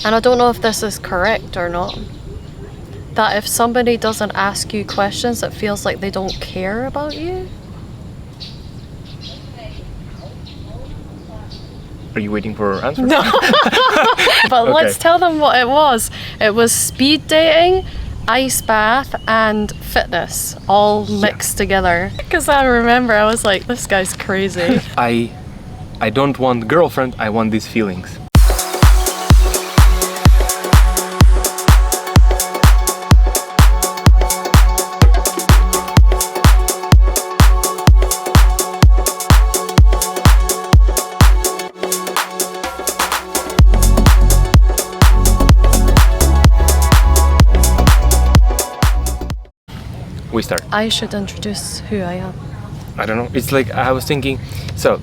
and I don't know if this is correct or not, that if somebody doesn't ask you questions, it feels like they don't care about you. Are you waiting for answers? No. But Okay. let's tell them what it was. It was speed dating, ice bath, and fitness all mixed together. Because I remember I was like, this guy's crazy. I don't want girlfriend, I want these feelings. We start. I should introduce who I am. I don't know. It's like I was thinking. So,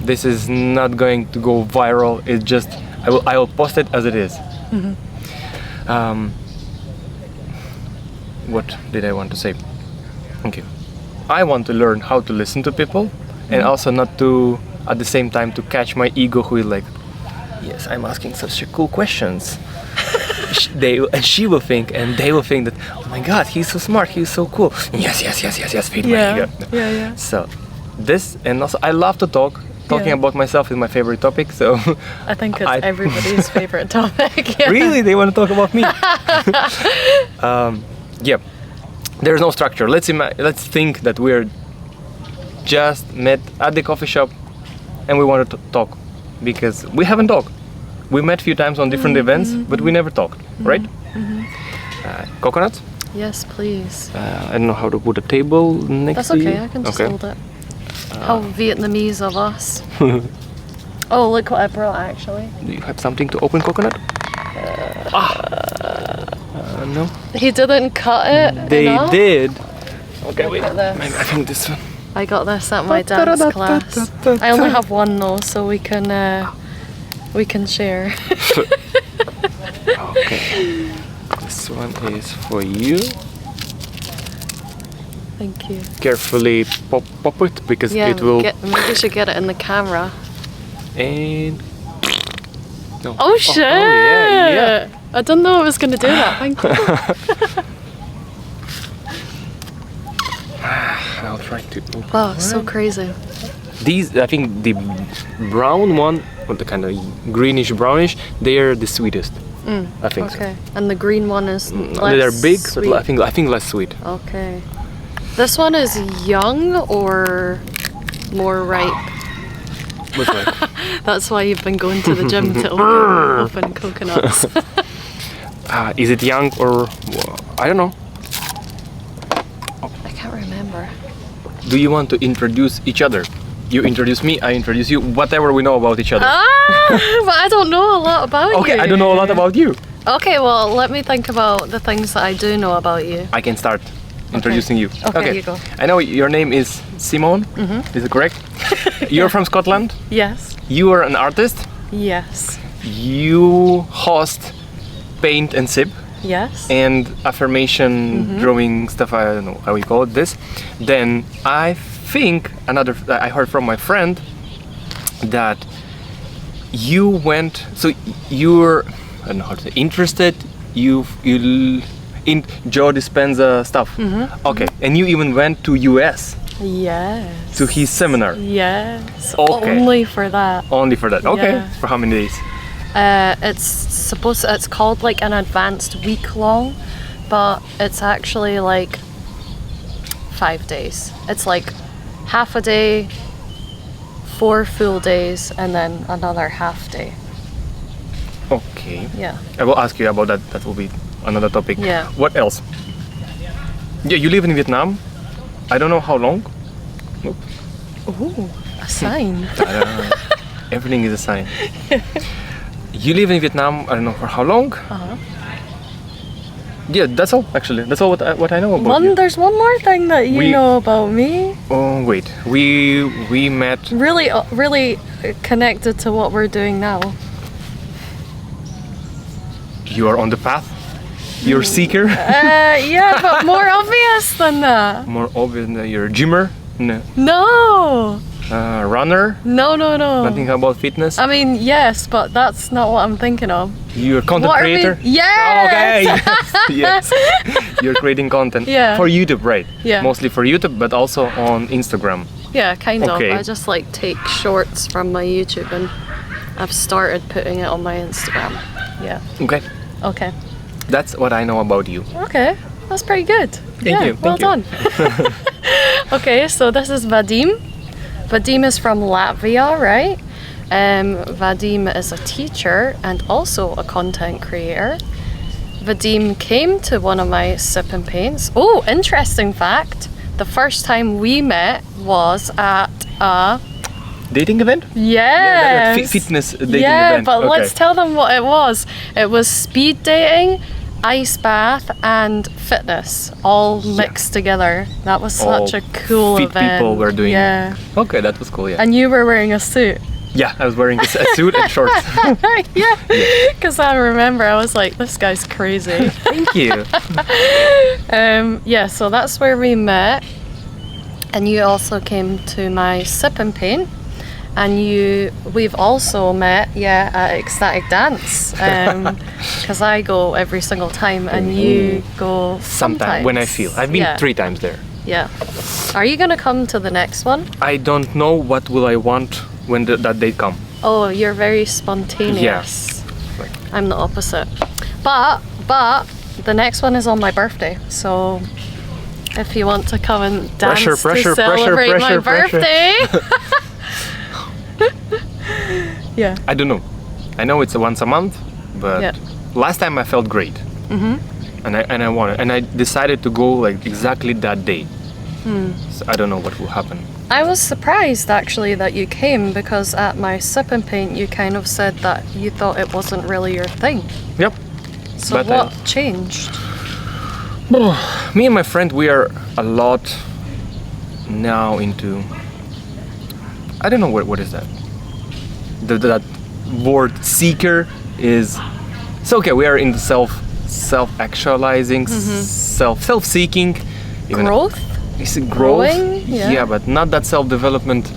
this is not going to go viral. It's just I will post it as it is. What did I want to say? Okay. I want to learn how to listen to people, and also not to at the same time to catch my ego, who is like, yes, I'm asking such cool questions. She will think, and they will think that, oh my god, he's so smart, he's so cool. Yes, feed my ego. Yeah. So this, and also I love to talk. Talking about myself is my favorite topic, so I think it's everybody's favorite topic. Yeah. Really, they want to talk about me. Yeah, there's no structure. Let's think that we're just met at the coffee shop and we wanted to talk, because we haven't talked. We met a few times on different events, but we never talked, right? Coconuts? Yes, please. I don't know how to put a table next That's to you. okay, I can just hold it. How Vietnamese of us. Oh, look what I brought actually. Do you have something to open coconut? No. He didn't cut it They enough. did. Okay, wait. at this. I think this one. I got this at my dance class. I only have one though, so we can share. Okay. This one is for you. Thank you. Carefully pop it, because Yeah, it will. maybe you should get it in the camera. And no. Oh shit! Yeah. I didn't know I was gonna do that. Thank you. I'll try to open. Wow, it's so crazy. These, I think, the brown one, or the kind of greenish brownish, they are the sweetest. I think Okay, and the green one is so. less They're big, sweet. but I think less sweet. Okay. This one is young or more ripe? Which one? That's why you've been going to the gym to open coconuts. Is it young or I don't know? I can't remember. Do you want to introduce each other? You introduce me, I introduce you. Whatever we know about each other. But I don't know a lot about you. Okay, I don't know a lot about you. Okay, well, let me think about the things that I do know about you. I can start introducing you. Okay, you go. I know your name is Simone. Is it correct? You're from Scotland. Yes. You are an artist. Yes. You host Paint and Sip Yes. and affirmation drawing stuff. I don't know how you call it. This. Then I think I heard from my friend that you went. So you're, I don't know how to say, interested. You in Joe Dispenza stuff. Okay, and you even went to US Yes. to his seminar. Yes. Okay. Only for that. Only for that. Okay. Yeah. For how many days? It's called like an advanced week long, but it's actually like 5 days. It's like half a day, 4 full days, and then another half day. Okay. Yeah. I will ask you about that. That will be another topic. Yeah. What else? Yeah, you live in Vietnam. I don't know how long. Nope. Ooh, a sign. Everything is a sign. You live in Vietnam. I don't know for how long. Yeah, that's all. Actually, that's all what I know about you. There's one more thing that you know about me. Oh wait, we met. Really connected to what we're doing now. You are on the path. You're a seeker. Yeah, but more obvious than that. More obvious than you're a gymmer. No. No. runner? No. Nothing about fitness? I mean, yes, but that's not what I'm thinking of. You're a content What are creator? we- Yes! Okay, yes. You're creating content Yeah. for YouTube, right? Yeah. Mostly for YouTube, but also on Instagram. Yeah, kind Okay. of. I just like take shorts from my YouTube and I've started putting it on my Instagram. Yeah. Okay, Okay. that's what I know about you. Okay. That's pretty good. Thank you, Well thank you. done. Okay, so this is Vadim. Vadim is from Latvia, right? Vadim is a teacher and also a content creator. Vadim came to one of my sip and paints. Oh, interesting fact. The first time we met was at a Dating event? yes. Fitness dating yeah, event. but Okay. let's tell them what it was. It was speed dating, ice bath, and fitness all mixed together. That was All such a cool fit event. people were doing- Yeah, Okay, that was cool, yeah. and you were wearing a suit. Yeah, I was wearing a suit and shorts. Yeah, because I remember I was like, this guy's crazy. Thank you. Yeah, so that's where we met, and you also came to my sip and paint. And we've also met, at Ecstatic Dance, because I go every single time, and you go Sometime when I feel. I've been Yeah. 3 times there. Yeah. Are you gonna come to the next one? I don't know what will I want when that date come. Oh, you're very spontaneous. Like, I'm the opposite. But the next one is on my birthday, so if you want to come and dance Pressure, to celebrate my pressure. birthday. Yeah. I don't know. I know it's once a month, but Yeah. last time I felt great. Mm-hmm. And I wanted, and I decided to go like exactly that day. So I don't know what will happen. I was surprised actually that you came, because at my sip and paint you kind of said that you thought it wasn't really your thing. Yep. So But what changed? Me and my friend, we are a lot now into. I don't know what is that. That word seeker is. So okay, we are in the self-actualizing, self-seeking. even- Growth? Is it growth? Growing? Yeah. But not that self-development.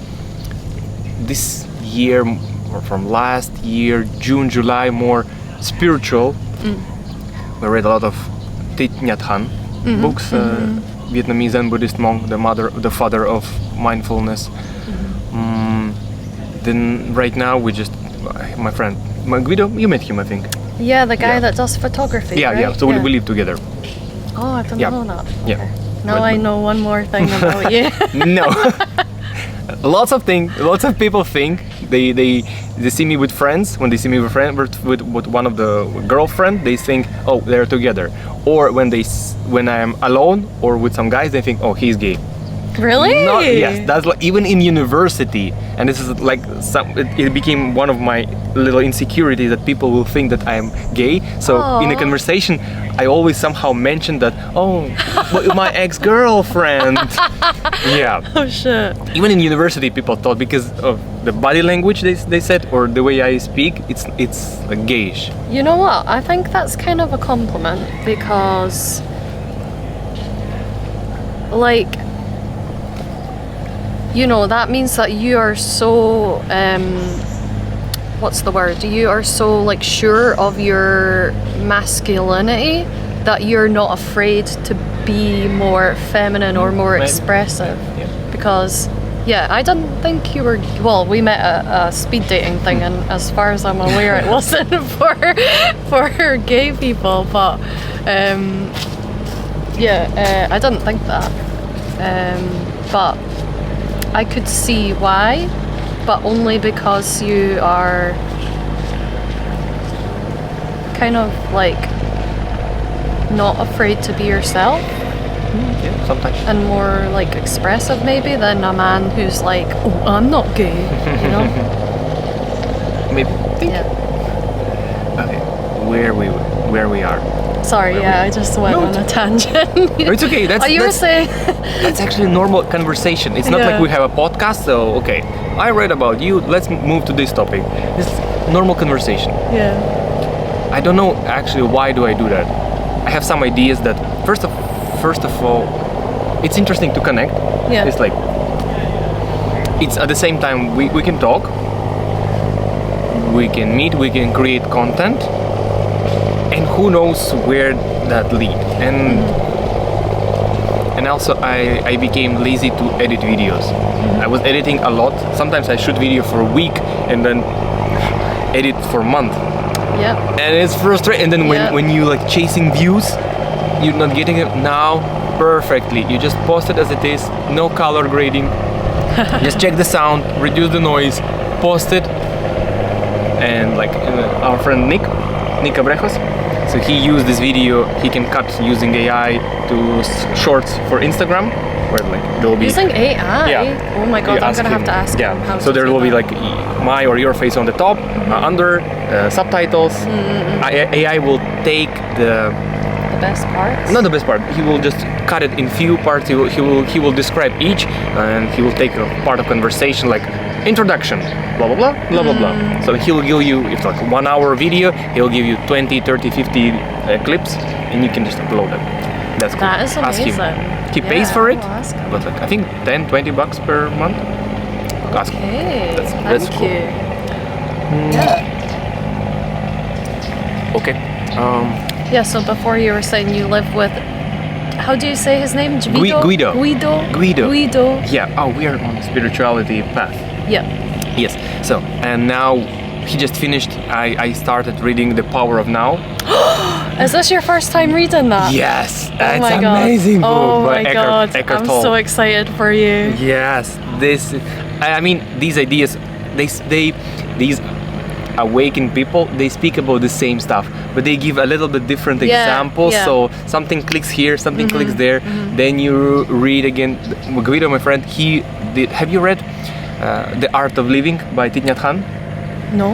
This year, or from last year, June, July, more spiritual. We read a lot of Thich Nhat Hanh books, Vietnamese Zen Buddhist monk, the father of mindfulness. Then right now we just, my friend, Guido, you met him, I think. Yeah, the guy Yeah. that does photography. Yeah, right? yeah. So we live together. Oh, I don't Yeah. know that. Yeah. Okay. Now But- I know one more thing about you. No. Lots of people think they see me with friends. When they see me with one of the girlfriend, they think, oh, they're together. Or when I'm alone or with some guys, they think, oh, he's gay. Really? Yes, that's like even in university, and this is like it became one of my little insecurities that people will think that I am gay. So in a Aw. conversation, I always somehow mention that, oh, my ex-girlfriend. Yeah. Oh shit. Even in university, people thought because of the body language they said, or the way I speak, it's like gayish. You know what? I think that's kind of a compliment, because like, you know, that means that you are so what's the word? You are so like sure of your masculinity that you're not afraid to be more feminine or more Maybe. expressive. Yeah. Because I didn't think you were. Well, we met at a speed dating thing, and as far as I'm aware, it wasn't for gay people. But I didn't think that. But I could see why, but only because you are kind of like not afraid to be yourself. Yeah, sometimes. And more like expressive maybe than a man who's like, oh, I'm not gay, you know? Maybe. Yeah. Okay. Where we are. Sorry, I just went No, on a tangent. No, it's okay. That's Oh, you were saying. that's actually a normal conversation. It's not Yeah. like we have a podcast. So okay, I read about you. Let's move to this topic. It's normal conversation. Yeah. I don't know actually why do I do that. I have some ideas that first of all, it's interesting to connect. Yeah. It's like it's at the same time we can talk, we can meet, we can create content, and who knows where that lead. And also I became lazy to edit videos. I was editing a lot. Sometimes I shoot video for a week and then edit for a month. Yeah. And it's frustrating. And then when you like chasing views, you're not getting it now perfectly. You just post it as it is, no color grading. Just check the sound, reduce the noise, post it. And like our friend Nick Abrejos, so he used this video, he can cut using AI to shorts for Instagram, where like there will be using AI. Yeah. Oh my god, You I'm ask gonna have him. to ask Yeah. him how So to there do will be that. like my or your face on the top, under subtitles. AI will take the best parts. not the best part. He will just cut it in few parts. He will describe each, and he will take a part of conversation like introduction, blah blah blah blah blah blah. So he'll give you, if like 1 hour video, he'll give you 20, 30, 50 clips, and you can just upload them. That's cool. That is Ask amazing. him. He pays for it, I'll ask him. but like I think 10, 20 bucks per month. Ask him. Okay, That's thank cool. you. Yeah. Okay. Yeah, so before you were saying you live with, how do you say his name? Guido. Guido. Yeah. Oh, we are on a spirituality path. Yeah. Yes. So, and now he just finished. I started reading The Power of Now. Is this your first time reading that? Yes. Oh It's my an god. amazing book Oh by my god. Eckhart I'm Tolle. so excited for you. Yes. This. I mean, these ideas. These awakened people. They speak about the same stuff, but they give a little bit different examples. yeah. So something clicks here, something clicks there. Then you read again. Guido, my friend, he did. Have you read The Art of Living by Thich Nhat Hanh? No.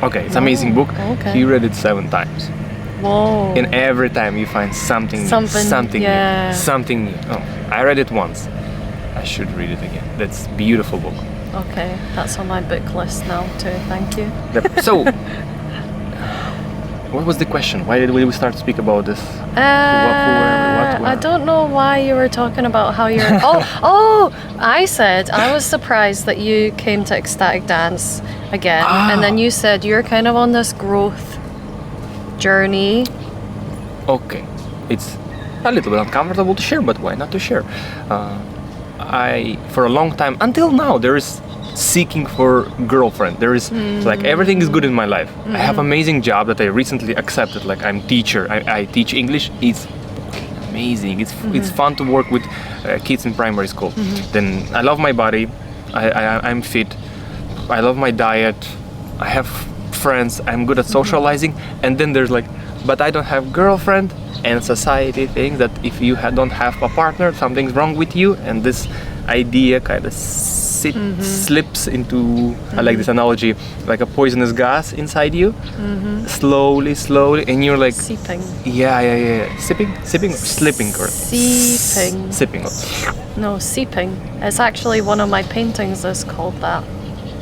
Okay, it's an amazing book. Okay. He read it 7 times. Whoa. And every time you find something yeah. new, something new. Oh, I read it once. I should read it again. That's a beautiful book. Okay, that's on my book list now too. Thank you. So, what was the question? Why did we start to speak about this? I don't know why you were talking about how you're. I said I was surprised that you came to ecstatic dance again, and then you said you're kind of on this growth journey. Okay, it's a little bit uncomfortable to share, but why not to share? I, for a long time, until now, there is seeking for girlfriend. There is like everything is good in my life. I have amazing job that I recently accepted. Like I'm teacher. I teach English. It's amazing. It's fun to work with kids in primary school. Then I love my body. I'm fit. I love my diet. I have friends. I'm good at socializing. And then there's like, but I don't have girlfriend. And society thinks that if you don't have a partner, something's wrong with you. And this idea kind of slips into, I like this analogy, like a poisonous gas inside you, slowly, and you're like Seeping. Yeah. Sipping, slipping, or Seeping. sipping. No, seeping. It's actually one of my paintings is called that.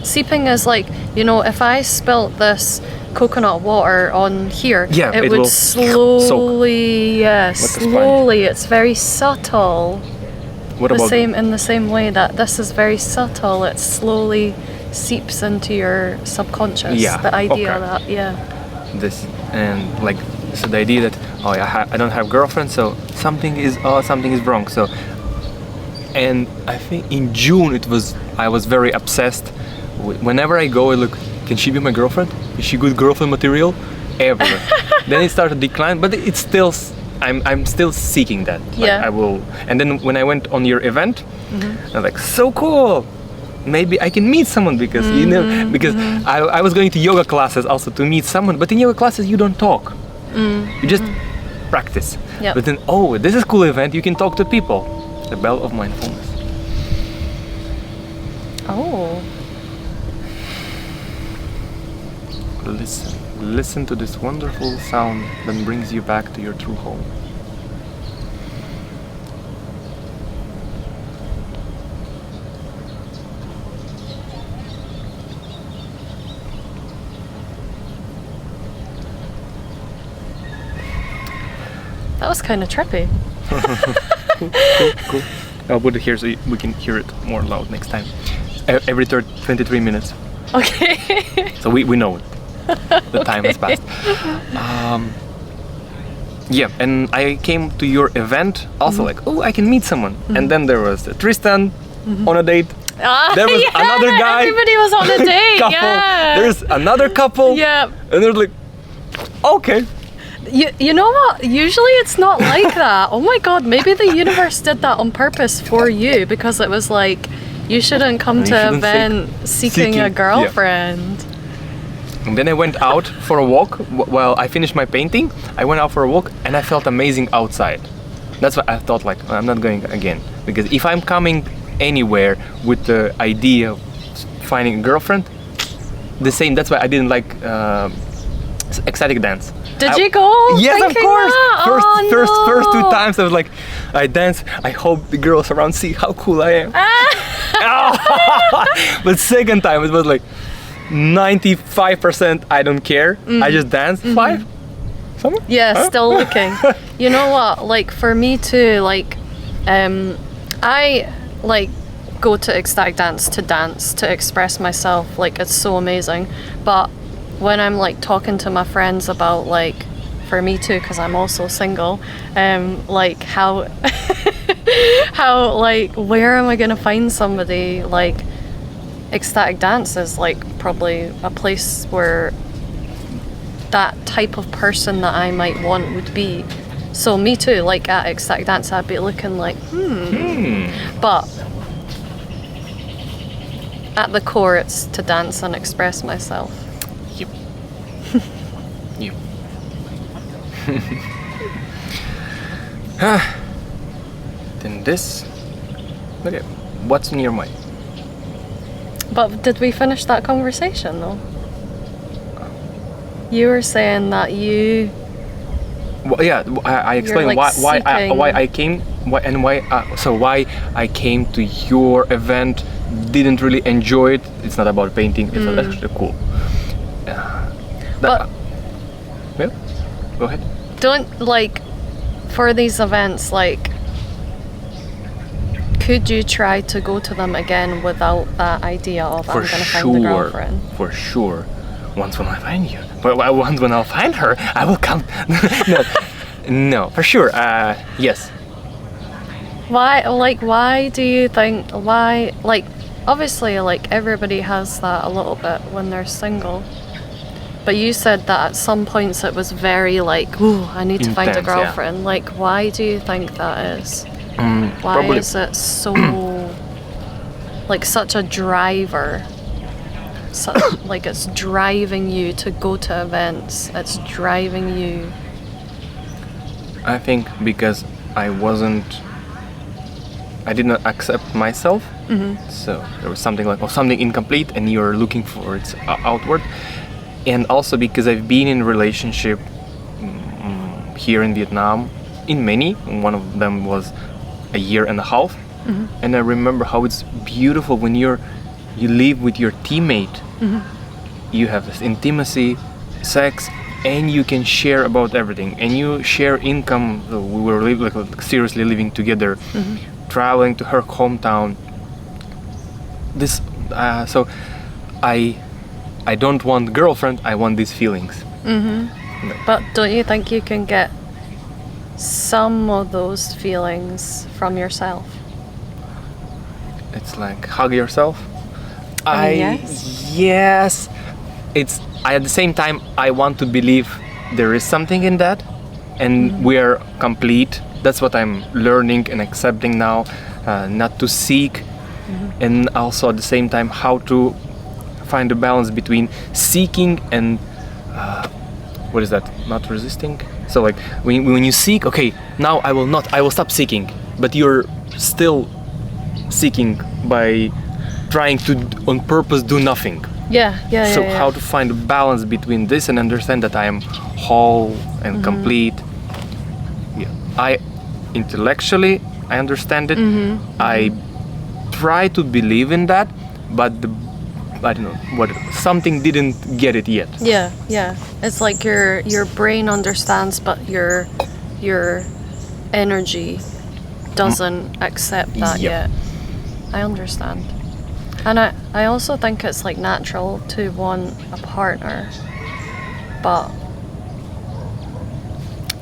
Seeping is like, you know, if I spilt this coconut water on here, Yeah, it it would will slowly, a sponge. slowly. It's very subtle. What about In the same way that this is very subtle. It slowly seeps into your subconscious. Yeah, The idea okay. that, yeah. this? And like, so the idea that I don't have girlfriend, so something is wrong. So, and I think in June I was very obsessed. Whenever I go, I look, can she be my girlfriend? Is she good girlfriend material? Everywhere. Then it started to decline, but it's still, I'm still seeking that. Like, Yeah. I will. And then when I went on your event, I'm like, so cool. Maybe I can meet someone because I was going to yoga classes also to meet someone, but in yoga classes you don't talk. You just practice. Yep. But then, this is a cool event. You can talk to people. The bell of mindfulness. Oh. Listen to this wonderful sound that brings you back to your true home. That was kind of trippy. Cool. I'll put it here so we can hear it more loud next time. every 23 minutes. Okay. So we know it. The time has passed. Yeah, and I came to your event also like, oh, I can meet someone. And then there was Tristan on a date. There was another guy. Everybody was on a date. couple. Yeah. There's another couple. Yeah. And they're like, okay. You know what? Usually it's not like that. Oh my god, maybe the universe did that on purpose for you, because it was like, you shouldn't come to an event seeking a girlfriend. And then I went out for a walk. While I finished my painting, I went out for a walk and I felt amazing outside. That's why I thought like, I'm not going again. Because if I'm coming anywhere with the idea of finding a girlfriend, the same, that's why I didn't like ecstatic dance. Did you go? Yes, of course. That? First 2 times I was like, I dance. I hope the girls around see how cool I am. But second time it was like 95% I don't care. I just dance. 5? Somewhere? Yeah, still looking. You know what? Like for me too. Like, I like go to ecstatic dance to express myself. Like it's so amazing. But when I'm like talking to my friends about like, for me too, because I'm also single, like how how like where am I gonna find somebody? Like ecstatic dance is like probably a place where that type of person that I might want would be. So me too, like at ecstatic dance I'd be looking like but at the core it's to dance and express myself. Yep. Yep. Then this. Okay, what's in your mind? But did we finish that conversation though? You were saying that you. Well, yeah, I explained like why I came, why I came to your event. Didn't really enjoy it. It's not about painting. It's actually cool. But yeah, go ahead. don't like for these events like. Could you try to go to them again without that idea of I'm gonna find the girlfriend? For sure. Once when I find you. But once when I'll find her, I will come. No, for sure. Yes. Why? Like, why do you think? Why? Like, obviously, like everybody has that a little bit when they're single. But you said that at some points it was very like, ooh, I need to find a Intense, yeah. girlfriend. Like, why do you think that is? Why Probably. is it so like such a driver? Like it's driving you to go to events. It's driving you. I think because I did not accept myself. So there was something like, something incomplete, and you're looking for it outward. And also because I've been in a relationship here in Vietnam, in many. One of them was a year and a half, and I remember how it's beautiful when you live with your teammate. You have this intimacy, sex, and you can share about everything, and you share income. So we were seriously living together, traveling to her hometown. This, so I don't want girlfriend. I want these feelings. No. But don't you think you can get some of those feelings from yourself? It's like hug yourself. Yes. Yes. It's at the same time I want to believe there is something in that, and we are complete. That's what I'm learning and accepting now, not to seek, and also at the same time how to find a balance between seeking and what is that? Not resisting. So like when you seek, okay, now I will stop seeking, but you're still seeking by trying to on purpose do nothing. So how to find a balance between this and understand that I am whole and complete. I intellectually I understand it. I try to believe in that, but I don't know what, something didn't get it yet. Yeah. It's like your brain understands, but your energy doesn't accept that yet. I understand. And I also think it's like natural to want a partner, but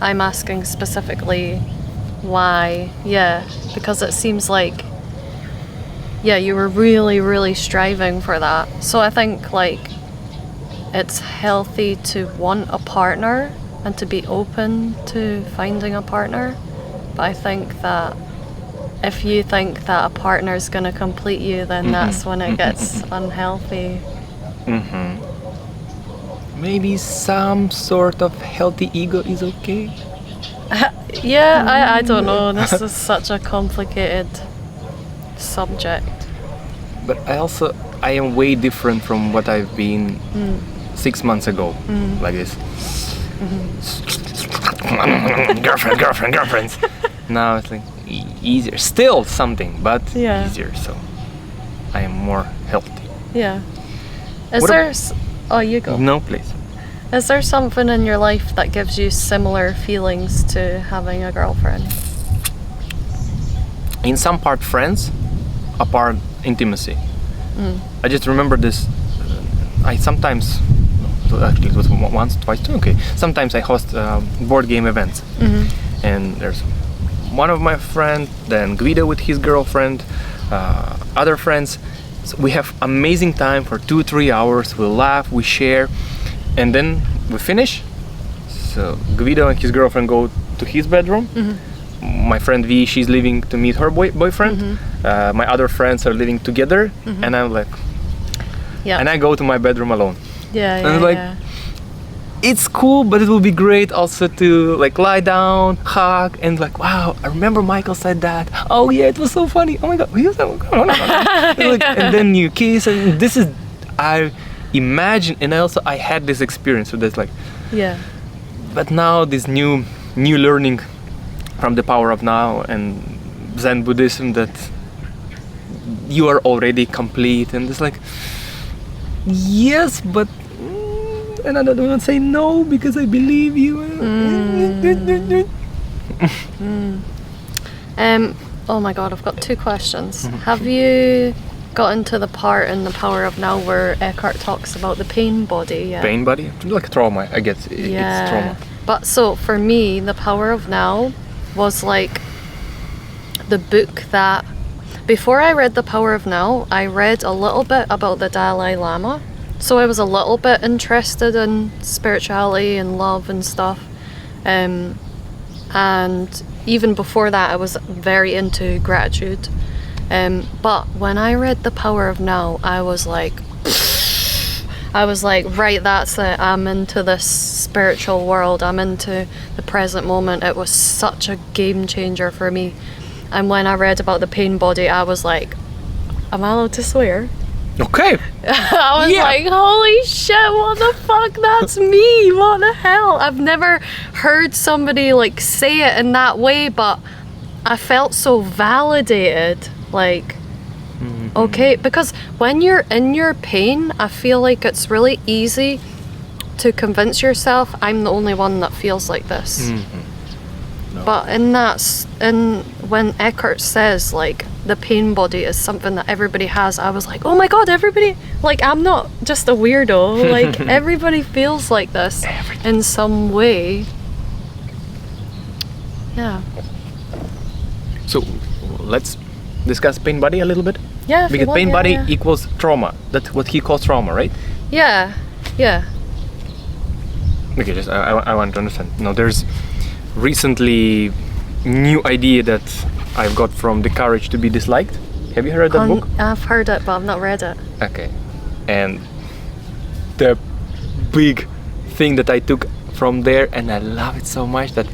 I'm asking specifically why. Yeah, because it seems like, yeah, you were really, really striving for that. So I think like it's healthy to want a partner and to be open to finding a partner. But I think that if you think that a partner is going to complete you, then that's when it gets unhealthy. Maybe some sort of healthy ego is okay. Yeah, I don't know. This is such a complicated subject. But I am way different from what I've been 6 months ago, like this. Girlfriends. Now it's like easier. Still something, but easier. So I am more healthy. Yeah. Is What there... Oh, you go. No, please. Is there something in your life that gives you similar feelings to having a girlfriend? In some part friends, a part intimacy. I just remember this. I sometimes, actually it was once, twice too. Okay. Sometimes I host board game events, and there's one of my friends, then Guido with his girlfriend, other friends. So we have amazing time for 2-3 hours. We laugh, we share, and then we finish. So Guido and his girlfriend go to his bedroom. My friend V, she's leaving to meet her boyfriend. My other friends are living together, and I'm like, and I go to my bedroom alone. Yeah, and like, it's cool, but it will be great also to like lie down, hug, and like, wow, I remember Michael said that. Oh yeah, it was so funny. Oh my god, and then you kiss, and this is, I imagine, and also I had this experience, so that's like, But now this new learning from the power of now and Zen Buddhism, that you are already complete, and it's like, yes, but and I don't want to say no because I believe you. Oh my god, I've got 2 questions. Have you gotten to the part in the power of now where Eckhart talks about the pain body? Pain body? Like trauma, I guess. It's trauma. But so for me, the power of now was like the book that, before I read the power of now, I read a little bit about the Dalai Lama. So I was a little bit interested in spirituality and love and stuff. And even before that, I was very into gratitude. But when I read The Power of Now, I was like, right, that's it. I'm into this spiritual world. I'm into the present moment. It was such a game changer for me. And when I read about the pain body, I was like, am I allowed to swear? Okay. I was like, holy shit, what the fuck, that's me, what the hell? I've never heard somebody like say it in that way, but I felt so validated, like, okay, because when you're in your pain, I feel like it's really easy to convince yourself I'm the only one that feels like this. No. But when Eckhart says like the pain body is something that everybody has, I was like, oh my god, everybody, like, I'm not just a weirdo, like everybody feels like this in some way. Yeah. So let's discuss pain body a little bit. Yeah. Because pain body equals trauma. That's what he calls trauma, right? Yeah. Yeah. Okay, just I want to understand. No, there's recently new idea that I've got from The Courage to Be Disliked. Have you heard that book? I've heard it, but I've not read it. Okay. And the big thing that I took from there, and I love it so much, that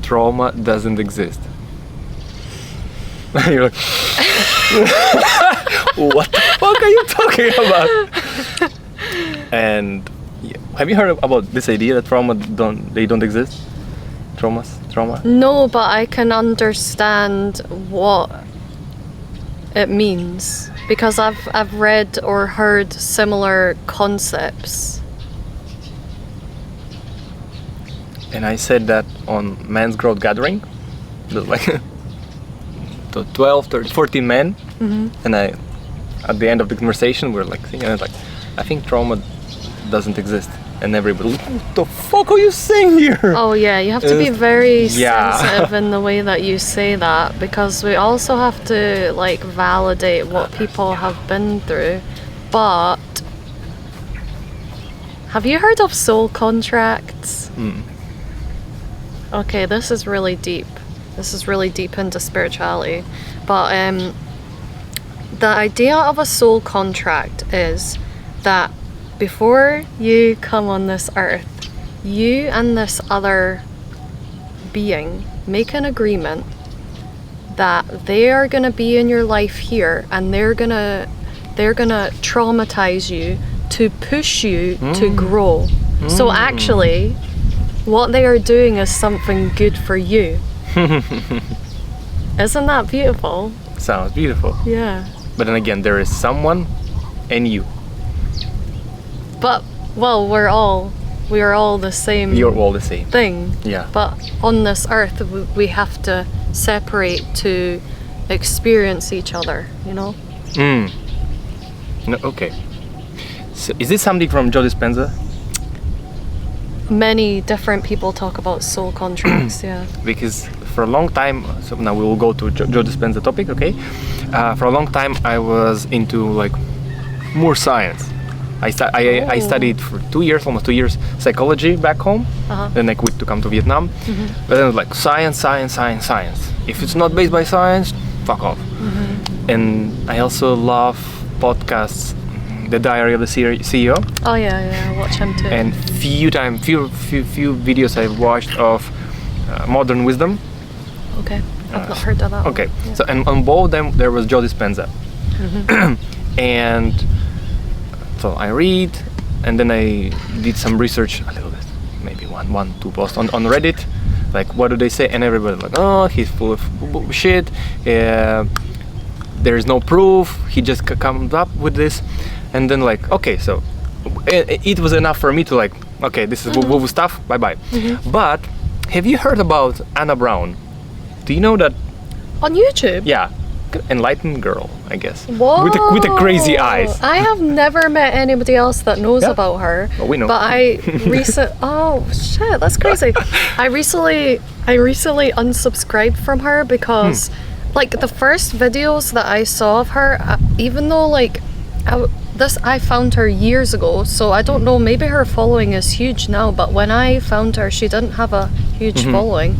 trauma doesn't exist. You're like, what the fuck are you talking about? And have you heard about this idea that trauma don't exist? Trauma? No, but I can understand what it means because I've read or heard similar concepts. And I said that on Men's Growth Gathering. There's like 12, 13, 14 men, and I at the end of the conversation, we're like thinking like, I think trauma doesn't exist, and everybody, what the fuck are you saying here? Oh yeah, you have to be very Yeah. sensitive in the way that you say that, because we also have to like validate what people have been through. But have you heard of soul contracts? Okay, this is really deep. This is really deep into spirituality. But the idea of a soul contract is that before you come on this earth, you and this other being make an agreement that they are gonna be in your life here, and they're gonna traumatize you to push you to grow. So actually, what they are doing is something good for you. Isn't that beautiful? Sounds beautiful. Yeah. But then again, there is someone and you. But well, we are all the same. You're all the same. Thing. Yeah. But on this earth, we have to separate to experience each other. You know. No, okay. So is this something from Joe Dispenza? Many different people talk about soul contracts. Yeah. Because for a long time, so now we will go to Joe Dispenza topic, okay? For a long time, I was into like more science. I studied for 2 years, almost 2 years, psychology back home. Then I quit to come to Vietnam. But then it was like science. If it's not based by science, fuck off. And I also love podcasts. The Diary of the CEO. Oh yeah, I watch him too. And few videos I've watched of Modern Wisdom. Okay, I've not heard of that. Okay, one. Yeah. so and on both of them there was Joe Dispenza. And so I read, and then I did some research a little bit, maybe one, two posts on Reddit, like what do they say, and everybody like, oh, he's full of bullshit. There is no proof. He just comes up with this. And then like, okay, so it was enough for me to like, okay, this is woo-woo stuff, bye-bye. But have you heard about Anna Brown? Do you know that? On YouTube? Yeah, enlightened girl, I guess. Whoa. With the crazy eyes. I have never met anybody else that knows Yeah. about her. Well, we know. But oh shit, that's crazy. I recently unsubscribed from her because like the first videos that I saw of her, even though like I found her years ago, so I don't know, maybe her following is huge now, but when I found her, she didn't have a huge following.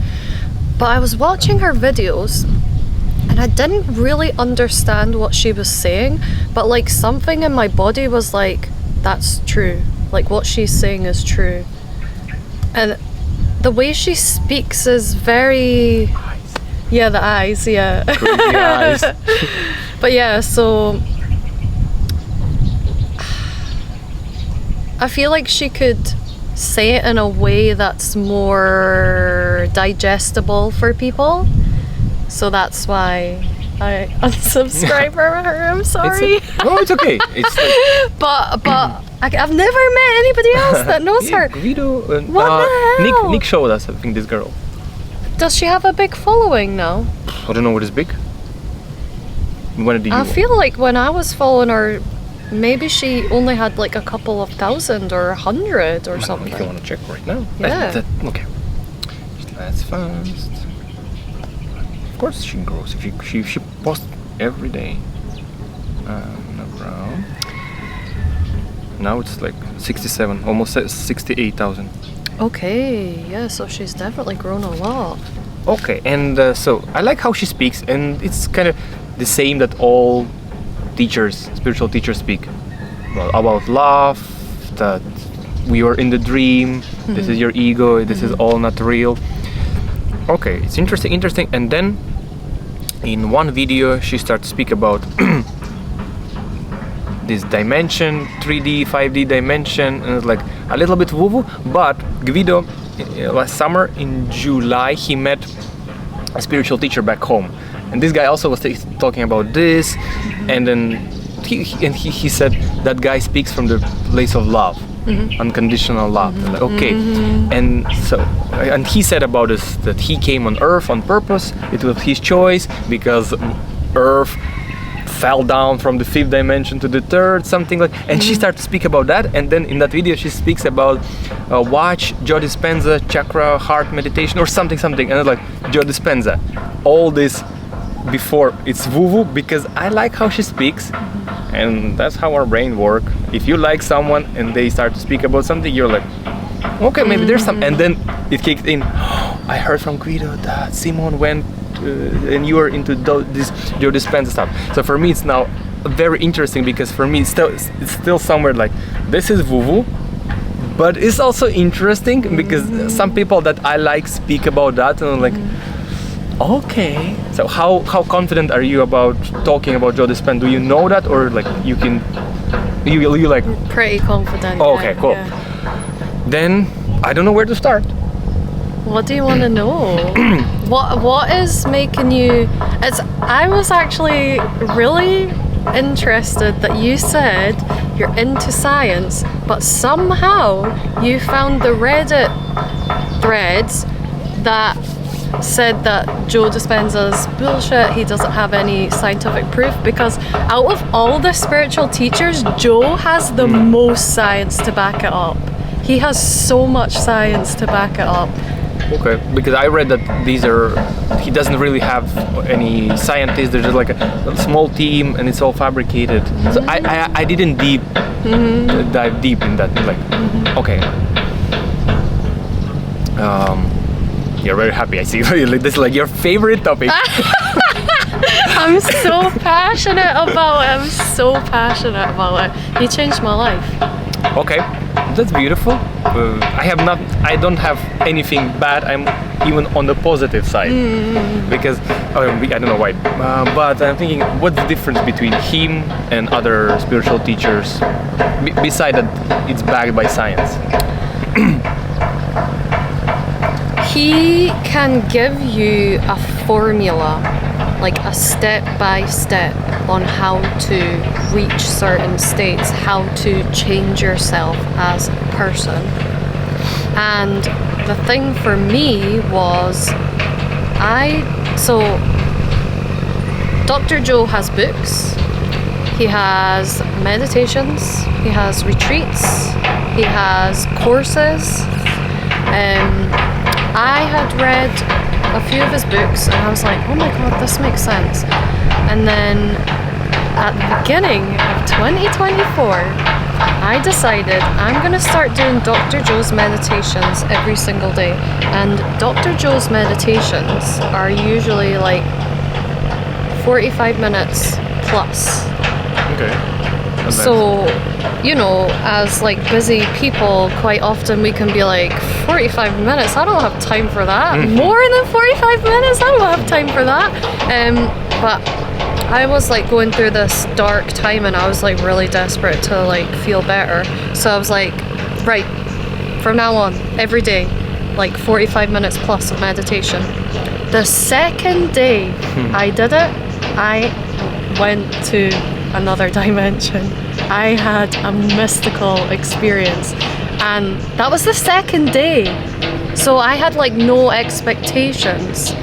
But I was watching her videos, and I didn't really understand what she was saying, but like something in my body was like, that's true. Like what she's saying is true. And the way she speaks is very... Yeah, the eyes, yeah. Crazy eyes. But yeah, so... I feel like she could say it in a way that's more digestible for people. So that's why I unsubscribe from her. I'm sorry. No, it's okay. It's like, but I've never met anybody else that knows her. Guido, What the hell? Nick showed us, I think, this girl. Does she have a big following now? I don't know what is big. When did you? I feel like when I was following her, maybe she only had like a couple of thousand or 100 or something. If you want to check right now. Yeah. Okay. That's fast. Of course she grows. If she posts every day. Around. Now it's like 67, almost 68,000. Okay, yeah, so she's definitely grown a lot. Okay, and so I like how she speaks, and it's kind of the same that all teachers, spiritual teachers speak. Well, about love, that we are in the dream, this is your ego, this is all not real. Okay, it's interesting. And then in one video she starts to speak about this dimension, 3D, 5D dimension, and it's like a little bit woo-woo, but Guido, last summer in July, he met a spiritual teacher back home. And this guy also was talking about this, and then he said that guy speaks from the place of love, unconditional love. Like, okay, and so, and he said about this that he came on Earth on purpose. It was his choice because Earth fell down from the 5th dimension to the 3rd, something like. And she started to speak about that. And then in that video, she speaks about watch Joe Dispenza chakra heart meditation or something. And it's like Joe Dispenza, all this before it's woo-woo, because I like how she speaks, and that's how our brain work. If you like someone and they start to speak about something, you're like, okay, maybe there's some, and then it kicked in. I heard from Guido that Simone went and you are into this Joe Dispenza stuff. So for me, it's now very interesting, because for me, it's still somewhere like this is woo-woo, but it's also interesting because some people that I like speak about that, and I'm like, okay. So how confident are you about talking about Joe Dispenza? Do you know that, or like you like? Pretty confident. Oh, okay, cool. Yeah. Then I don't know where to start. What do you want to know? What is making you? I was actually really interested that you said you're into science, but somehow you found the Reddit threads that said that Joe Dispenza's bullshit, he doesn't have any scientific proof, because out of all the spiritual teachers, Joe has the most science to back it up. He has so much science to back it up. Okay, because I read that he doesn't really have any scientists, there's just like a small team and it's all fabricated. So I didn't dive deep in that, like, okay. You're very happy, I see. This is like your favorite topic. I'm so passionate about it. I'm so passionate about it. He changed my life. Okay, that's beautiful. I don't have anything bad. I'm even on the positive side, because I don't know why, but I'm thinking, what's the difference between him and other spiritual teachers, beside that it's backed by science? He can give you a formula, like a step-by-step on how to reach certain states, how to change yourself as a person. And the thing for me was, Dr. Joe has books, he has meditations, he has retreats, he has courses. I had read a few of his books and I was like, oh my god, this makes sense. And then at the beginning of 2024, I decided I'm going to start doing Dr. Joe's meditations every single day. And Dr. Joe's meditations are usually like 45 minutes plus. Okay. So, you know, as like busy people, quite often we can be like, 45 minutes, I don't have time for that. More than 45 minutes, I don't have time for that. But I was like going through this dark time and I was like really desperate to like feel better. So I was like, right, from now on, every day, like 45 minutes plus of meditation. The second day I did it, I went to another dimension. I had a mystical experience, and that was the second day. So I had like no expectations.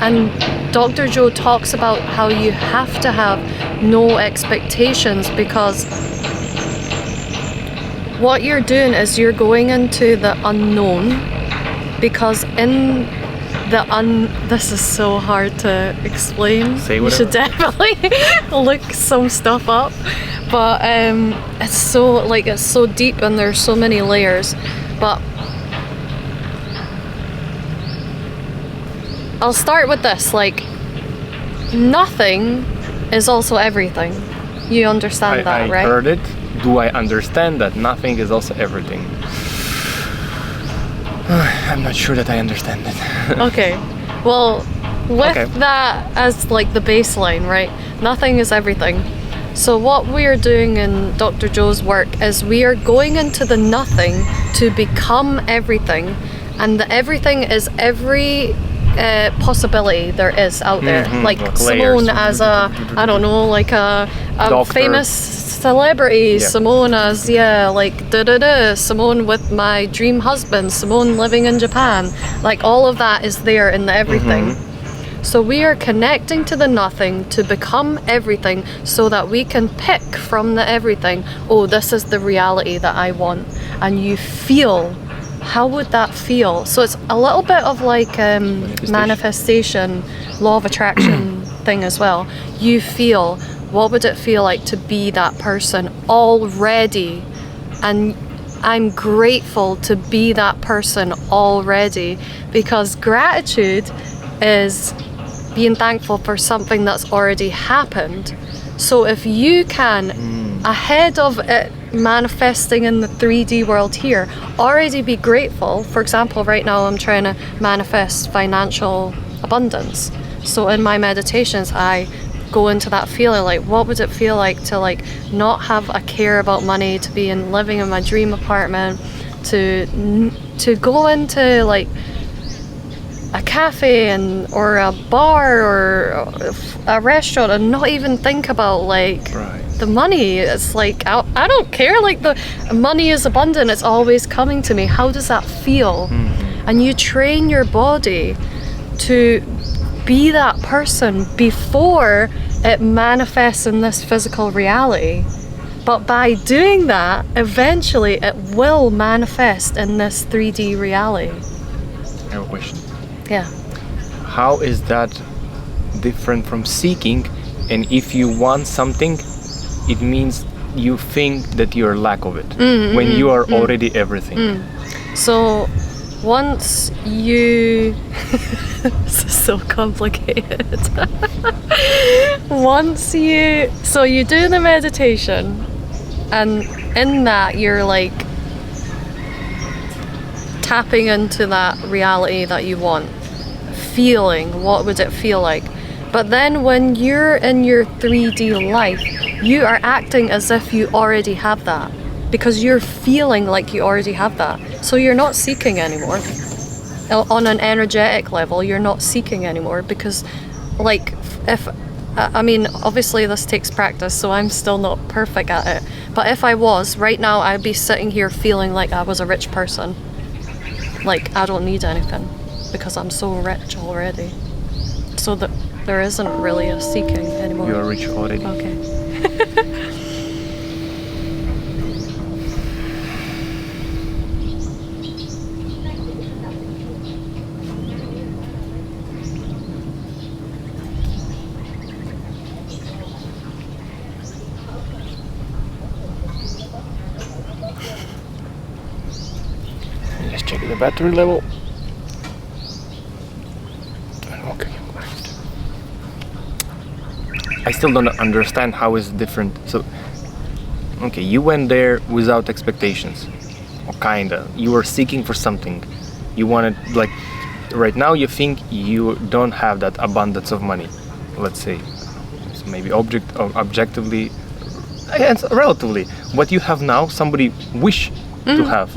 And Dr. Joe talks about how you have to have no expectations, because what you're doing is you're going into the unknown, because in this is so hard to explain. Say you whatever. should definitely look some stuff up, but it's so deep and there's so many layers. But I'll start with this, like, nothing is also everything. You understand that, right? I heard it. Do I understand that nothing is also everything? I'm not sure that I understand it. Okay, well, with that as like the baseline, right? Nothing is everything. So what we are doing in Dr. Joe's work is we are going into the nothing to become everything, and the everything is every possibility there is out there. Like Simone as a, I don't know, like a famous celebrity, Simone as, like Simone with my dream husband, Simone living in Japan, like all of that is there in the everything. So we are connecting to the nothing to become everything, so that we can pick from the everything, oh, this is the reality that I want. And you feel, how would that feel? So it's a little bit of like manifestation, law of attraction thing as well. You feel, what would it feel like to be that person already? And I'm grateful to be that person already, because gratitude is being thankful for something that's already happened. So if you can, ahead of it manifesting in the 3D world here, already be grateful. For example, right now I'm trying to manifest financial abundance. So in my meditations, I go into that feeling, like what would it feel like to like not have a care about money, to be living in my dream apartment, to go into like a cafe or a bar or a restaurant and not even think about like the money. It's like I don't care, like the money is abundant, it's always coming to me. How does that feel? And you train your body to be that person before it manifests in this physical reality. But by doing that, eventually it will manifest in this 3D reality. I have a question. Yeah. How is that different from seeking? And if you want something, it means you think that you're lack of it when you are already everything. So once you this is so complicated. So you do the meditation, and in that you're like tapping into that reality that you want, feeling what would it feel like. But then when you're in your 3D life, you are acting as if you already have that, because you're feeling like you already have that. So you're not seeking anymore. On an energetic level, you're not seeking anymore, because like I mean, obviously this takes practice, so I'm still not perfect at it. But if I was, right now I'd be sitting here feeling like I was a rich person. Like I don't need anything because I'm so rich already. So that there isn't really a seeking anymore. You are rich already. Okay. Let's check the battery level. Okay. I still don't understand how it's different. So, okay, you went there without expectations, or kinda. You were seeking for something. You wanted, like, right now you think you don't have that abundance of money. Let's say, so maybe objectively, and relatively, what you have now, somebody wish to have.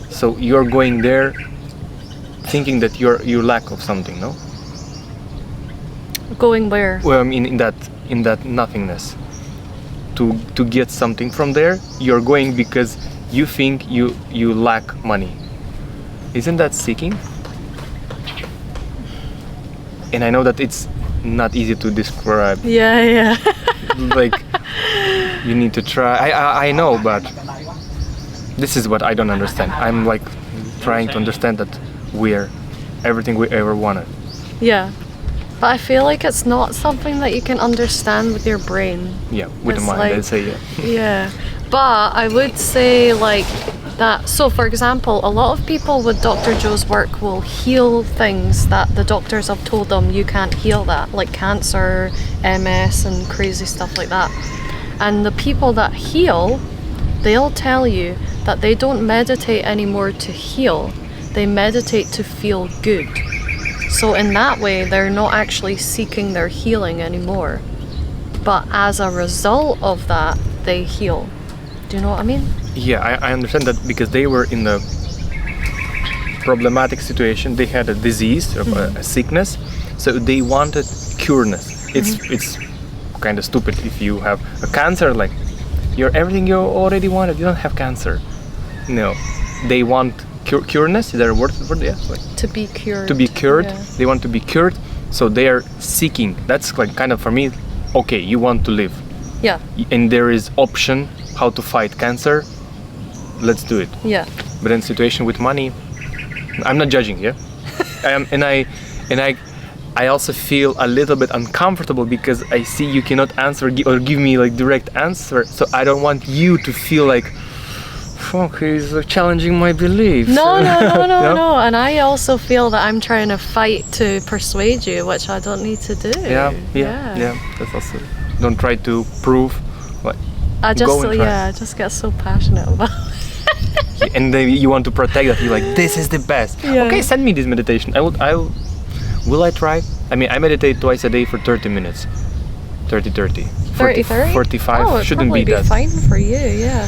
So you're going there thinking that you lack of something, no? Going where? Well, I mean, in that nothingness. To get something from there, you're going because you think you lack money. Isn't that seeking? And I know that it's not easy to describe. Yeah. Like, you need to try. I know, but this is what I don't understand. I'm like trying to understand that we're everything we ever wanted. Yeah. But I feel like it's not something that you can understand with your brain. Yeah, with the mind, I'd say, yeah. Yeah. But I would say like that. So for example, a lot of people with Dr. Joe's work will heal things that the doctors have told them you can't heal that, like cancer, MS and crazy stuff like that. And the people that heal, they'll tell you that they don't meditate anymore to heal, they meditate to feel good. So in that way, they're not actually seeking their healing anymore. But as a result of that, they heal. Do you know what I mean? Yeah, I understand that because they were in a problematic situation. They had a disease, a sickness, so they wanted cureness. It's kind of stupid if you have a cancer, like you're everything you already wanted. You don't have cancer. No, they want cureness. Is there a word for that? Like, to be cured. To be cured. Yeah. They want to be cured, So they are seeking. That's like kind of for me. Okay, you want to live, Yeah. and there is option how to fight cancer. Let's do it. Yeah. But in situation with money, I'm not judging. Yeah, I also feel a little bit uncomfortable because I see you cannot answer or give me like direct answer. So I don't want you to feel like, fuck, he's challenging my beliefs. No, No? no. And I also feel that I'm trying to fight to persuade you, which I don't need to do. Yeah. That's also. Don't try to prove. What. I Go and try. I just get so passionate about it. And then you want to protect that. You're like, this is the best. Yeah. Okay, send me this meditation. Will I try? I mean, I meditate twice a day for 30 minutes. 30. 30? 45 Oh, it'd shouldn't probably be that. fine for you, yeah.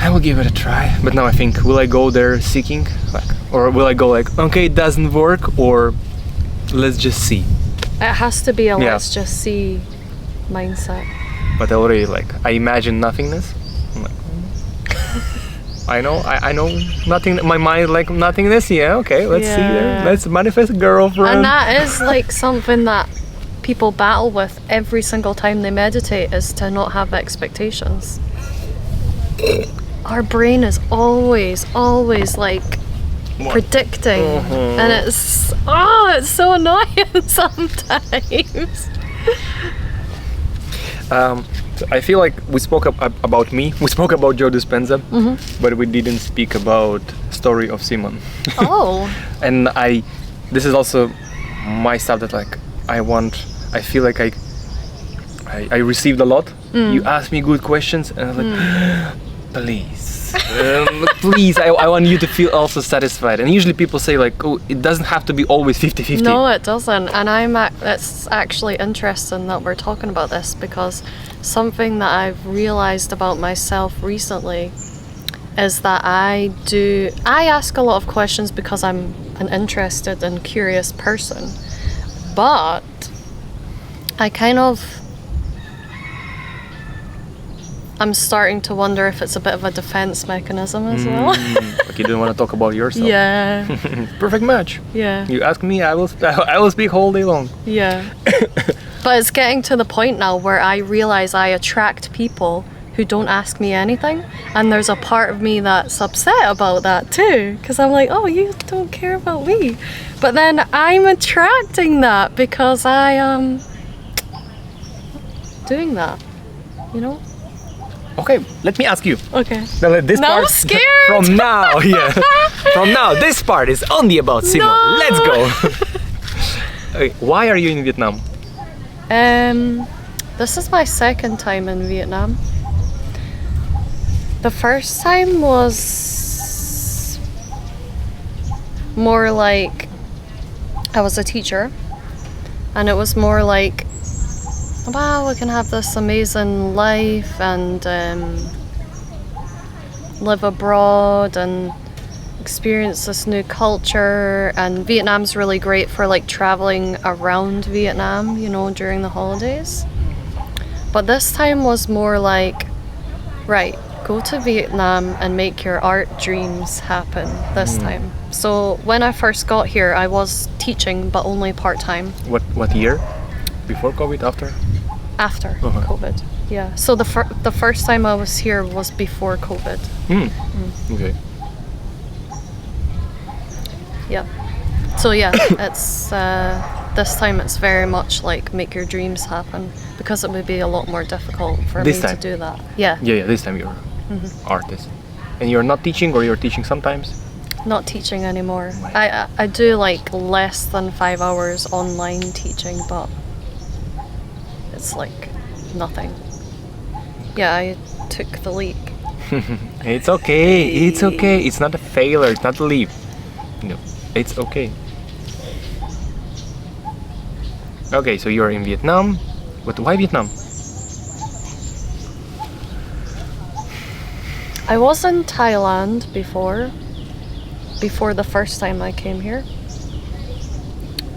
I will give it a try. But now I think, will I go there seeking? Like, or will I go like, okay, it doesn't work, or let's just see. It has to be a Yeah. let's just see mindset. But I already I imagine nothingness. I'm like, I know nothing. My mind like nothingness. Yeah, okay, let's see there. Yeah. Let's manifest a girlfriend. And that is like something that people battle with every single time they meditate, is to not have expectations. Our brain is always like predicting, and it's so annoying sometimes. So I feel like we spoke about me. We spoke about Joe Dispenza, but we didn't speak about story of Simone. Oh. And this is also my stuff that like I feel like I received a lot. You asked me good questions, and I was like, please, I want you to feel also satisfied. And usually people say like, oh, it doesn't have to be always 50-50. No, it doesn't. And it's actually interesting that we're talking about this, because something that I've realized about myself recently is that I ask a lot of questions because I'm an interested and curious person. But I'm starting to wonder if it's a bit of a defense mechanism as well. Like you don't want to talk about yourself. Yeah. Perfect match. Yeah. You ask me, I will speak all day long. Yeah. But it's getting to the point now where I realize I attract people who don't ask me anything, and there's a part of me that's upset about that too, because I'm like, oh, you don't care about me. But then I'm attracting that because I am doing that, you know? Okay, let me ask you. Okay. Now, this Now part, I'm scared. From now, from now, this part is only about Simone. No. Let's go. Okay, why are you in Vietnam? This is my second time in Vietnam. The first time was more like I was a teacher, and it was more like, wow, we can have this amazing life and live abroad and experience this new culture. And Vietnam's really great for like traveling around Vietnam, you know, during the holidays. But this time was more like, right, go to Vietnam and make your art dreams happen this time. So when I first got here, I was teaching, but only part-time. What year? Before COVID, after? After COVID, yeah. So the first time I was here was before COVID. Okay. Yeah. So yeah, it's this time it's very much like make your dreams happen, because it would be a lot more difficult for This me time? to do that. Yeah. Yeah, this time you're artist. And you're not teaching, or you're teaching sometimes? Not teaching anymore. I do like less than 5 hours online teaching, but it's like nothing. Yeah, I took the leap. It's okay. It's okay. It's not a failure. It's not a leap. No, it's okay. Okay, so you're in Vietnam. But why Vietnam? I was in Thailand before the first time I came here.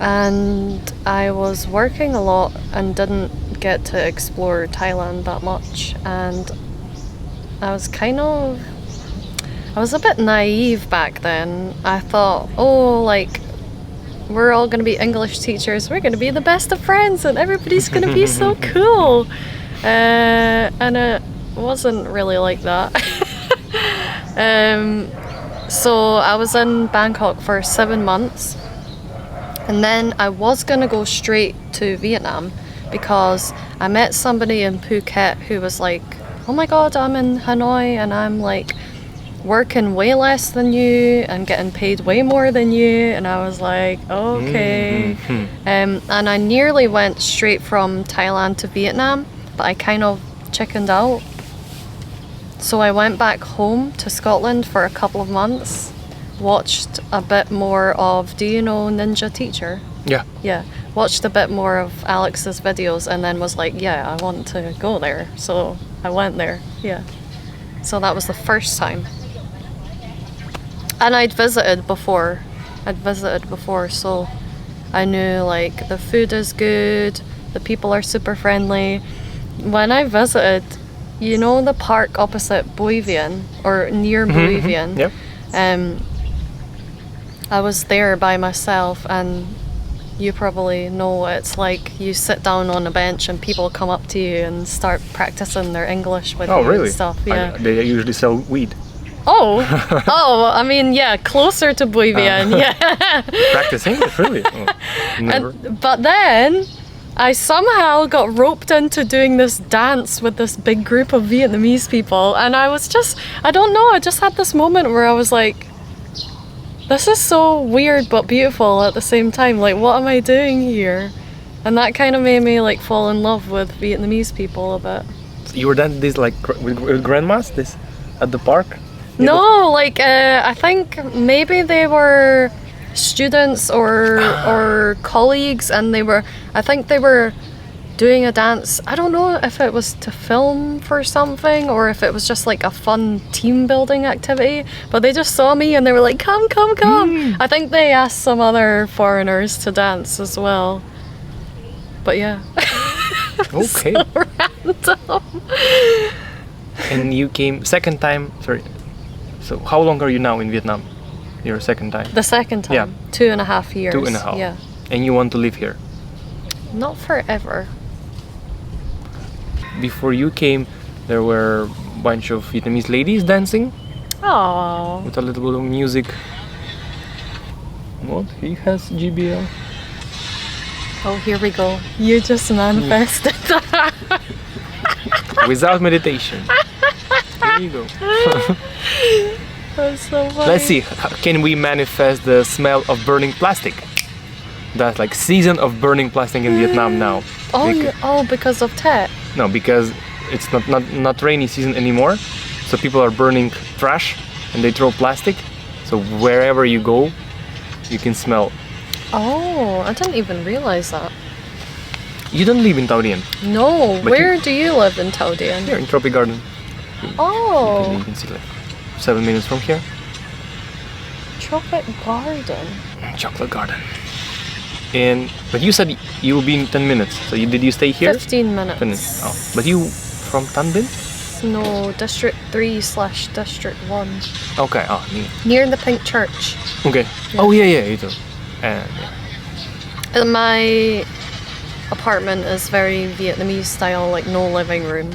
And I was working a lot and didn't get to explore Thailand that much. And I was a bit naive back then. I thought, oh, like, we're all going to be English teachers. We're going to be the best of friends and everybody's going to be so cool. And it wasn't really like that. So I was in Bangkok for 7 months. And then I was going to go straight to Vietnam because I met somebody in Phuket who was like, oh my god, I'm in Hanoi and I'm like working way less than you and getting paid way more than you. And I was like, okay. And I nearly went straight from Thailand to Vietnam, but I kind of chickened out. So I went back home to Scotland for a couple of months. Watched a bit more of, do you know Ninja Teacher? Yeah. Yeah, watched a bit more of Alex's videos and then was like, yeah, I want to go there. So I went there, yeah. So that was the first time. And I'd visited before, so I knew like the food is good, the people are super friendly. When I visited, you know the park opposite Bui Vien, or near Bui Vien? Yep. I was there by myself, and you probably know it's like you sit down on a bench and people come up to you and start practicing their English with you really? and stuff. Yeah. They usually sell weed. Oh, I mean, yeah, closer to Bui Vien, yeah. Practice English, really? Oh, never. But then I somehow got roped into doing this dance with this big group of Vietnamese people, and I was just, I don't know, I just had this moment where I was like, this is so weird but beautiful at the same time. Like, what am I doing here? And that kind of made me like fall in love with Vietnamese people a bit. You were dancing this like with grandmas this at the park? No, like I think maybe they were students or colleagues, and I think they were doing a dance. I don't know if it was to film for something or if it was just like a fun team building activity, but they just saw me and they were like, come. I think they asked some other foreigners to dance as well. But yeah. Okay. So random. And you came second time, sorry. So how long are you now in Vietnam? Your second time? The second time? Yeah. 2.5 years. 2.5. Yeah. And you want to live here? Not forever. Before you came, there were a bunch of Vietnamese ladies dancing Oh. with a little bit of music. What? He has GBL. Oh, here we go. You just manifested. Without meditation. There you go. That's so funny. Let's see. Can we manifest the smell of burning plastic? That's like season of burning plastic in Vietnam now. Because of Tet. No, because it's not rainy season anymore, so people are burning trash and they throw plastic. So wherever you go, you can smell. Oh, I didn't even realize that. You don't live in Tao Dien. No, But where do you live in Tao Dien? Here in Tropic Garden. Oh, You can see like 7 minutes from here. Tropic Garden. Chocolate Garden. But you said you will be in 10 minutes. So did you stay here? 15 minutes. 10 minutes. Oh. But you from Tan Binh? No, District 3/District 1. Okay. Oh, Near the Pink Church. okay. Yeah. Oh yeah, you do. Yeah. And my apartment is very Vietnamese style, like no living room.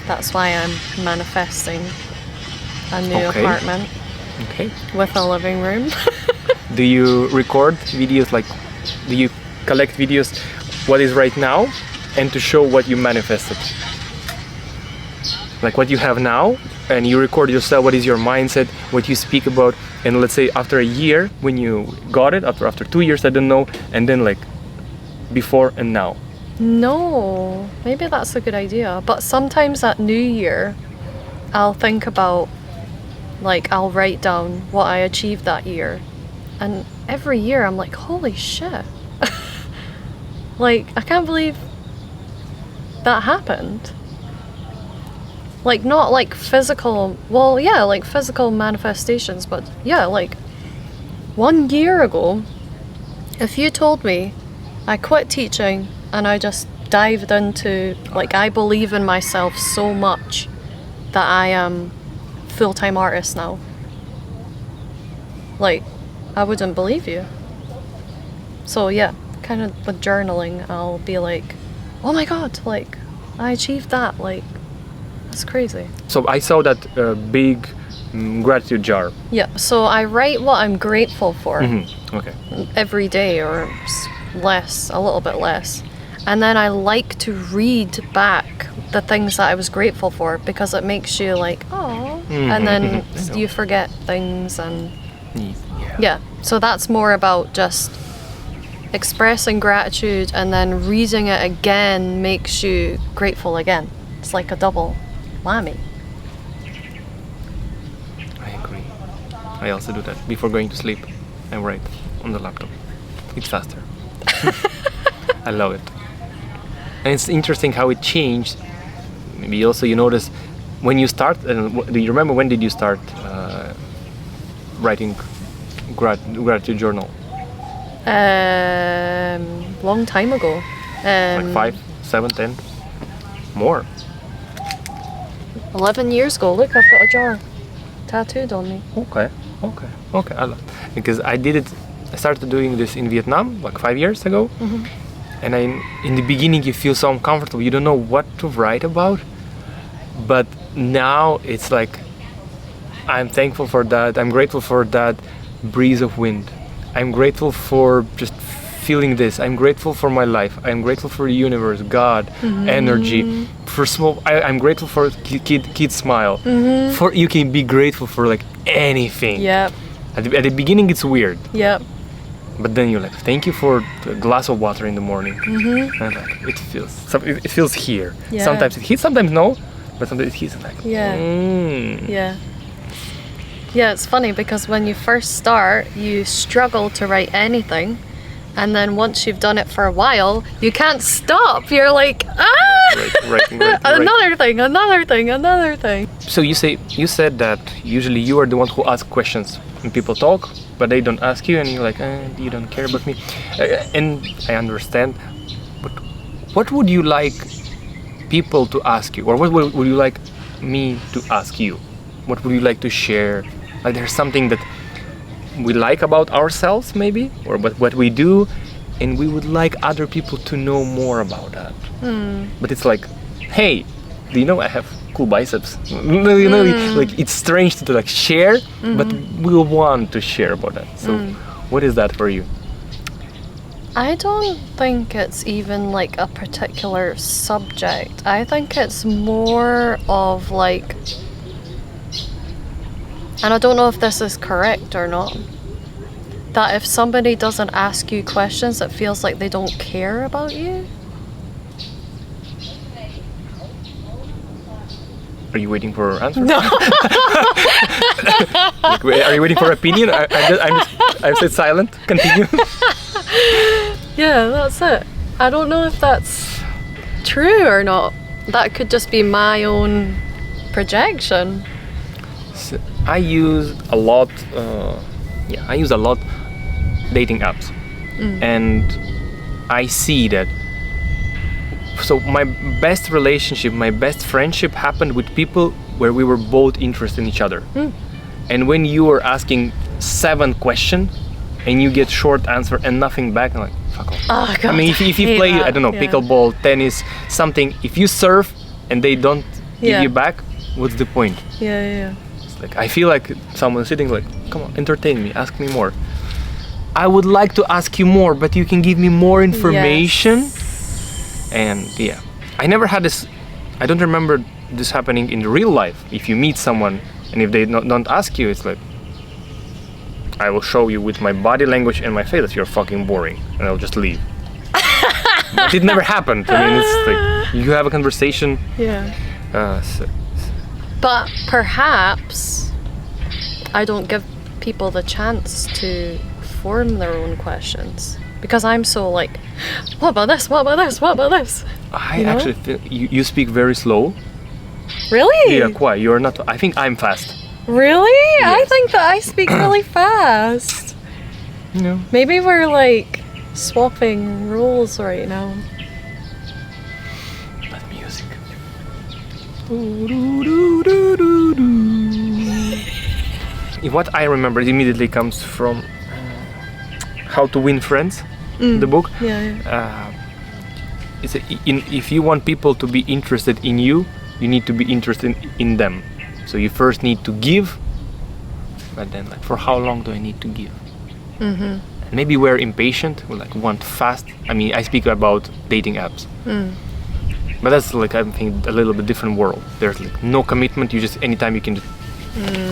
That's why I'm manifesting a new Okay. apartment Okay. with a living room. Do you record videos, like do you collect videos what is right now and to show what you manifested? Like what you have now, and you record yourself, what is your mindset, what you speak about, and let's say after a year when you got it, after 2 years, I don't know, and then like before and now. No, maybe that's a good idea. But sometimes at New Year, I'll think about, like, I'll write down what I achieved that year. And every year I'm like, holy shit. Like, I can't believe that happened. Like, not like physical, well, yeah, like physical manifestations, but yeah, like 1 year ago, if you told me I quit teaching and I just dived into, like, I believe in myself so much that I am full-time artist now, like, I wouldn't believe you. So yeah, kind of with journaling, I'll be like, oh my god, like I achieved that, like that's crazy. So I saw that big gratitude jar. Yeah, so I write what I'm grateful for Okay. every day, or less, a little bit less. And then I like to read back the things that I was grateful for, because it makes you like, oh, and then you forget things. And yeah, so that's more about just expressing gratitude, and then reading it again makes you grateful again. It's like a double whammy. I agree. I also do that before going to sleep. I write on the laptop. It's faster. I love it. And it's interesting how it changed. Maybe also you notice when you start. Do you remember when did you start writing gratitude journal? Long time ago. Like 5, 7, 10, more. 11 years ago. Look, I've got a jar tattooed on me. Okay. I love because I did it. I started doing this in Vietnam like 5 years ago. And in the beginning you feel so uncomfortable. You don't know what to write about. But now it's like, I'm thankful for that. I'm grateful for that breeze of wind. I'm grateful for just feeling this. I'm grateful for my life. I'm grateful for the universe, God, energy. For small, I'm grateful for kid smile. For you can be grateful for like anything. Yep. At the beginning it's weird. Yep. But then you're like, thank you for the glass of water in the morning. And like, it feels here. Yeah. Sometimes it hits, sometimes no, but sometimes it hits like. Yeah. Yeah, it's funny because when you first start, you struggle to write anything, and then once you've done it for a while, you can't stop. You're like, Right. another thing. So you said that usually you are the one who asks questions when people talk, but they don't ask you, and you're like, you don't care about me, and I understand. But what would you like people to ask you, or what would you like me to ask you? What would you like to share? Like there's something that we like about ourselves, maybe, or what we do, and we would like other people to know more about that. But it's like, hey, do you know I have cool biceps? Like it's strange to like share, but we want to share about that. So what is that for you? I don't think it's even like a particular subject. I think it's more of like, and I don't know if this is correct or not, that if somebody doesn't ask you questions, it feels like they don't care about you. Are you waiting for answer? No. Like, are you waiting for opinion? I'm said silent. Continue. Yeah, that's it. I don't know if that's true or not. That could just be my own projection. So I use a lot. I use a lot dating apps, and I see that. So my best relationship, my best friendship happened with people where we were both interested in each other. And when you are asking 7 questions and you get short answer and nothing back, I'm like, fuck off. Oh, God, I mean, if you play, that. I don't know, pickleball, tennis, something, if you serve and they don't give you back, what's the point? Yeah. It's like, I feel like someone sitting like, come on, entertain me, ask me more. I would like to ask you more, but you can give me more information. Yes. And yeah, I never had this. I don't remember this happening in real life. If you meet someone and if they don't ask you, it's like, I will show you with my body language and my face that you're fucking boring, and I'll just leave. But it never happened. I mean, it's like you have a conversation. Yeah. So. But perhaps I don't give people the chance to form their own questions. Because I'm so like, what about this? What about this? What about this? I actually think you speak very slow. Really? Yeah, quite. You're not. I think I'm fast. Really? Yes. I think that I speak really fast. No. Maybe we're like swapping roles right now. But music. What I remember immediately comes from How to Win Friends. the book. Yeah. If you want people to be interested in you, you need to be interested in them. So you first need to give, but then like, for how long do I need to give? Mm-hmm. Maybe we're impatient, we like want fast. I mean, I speak about dating apps. But that's like, I think, a little bit different world. There's like no commitment. You just, anytime you can just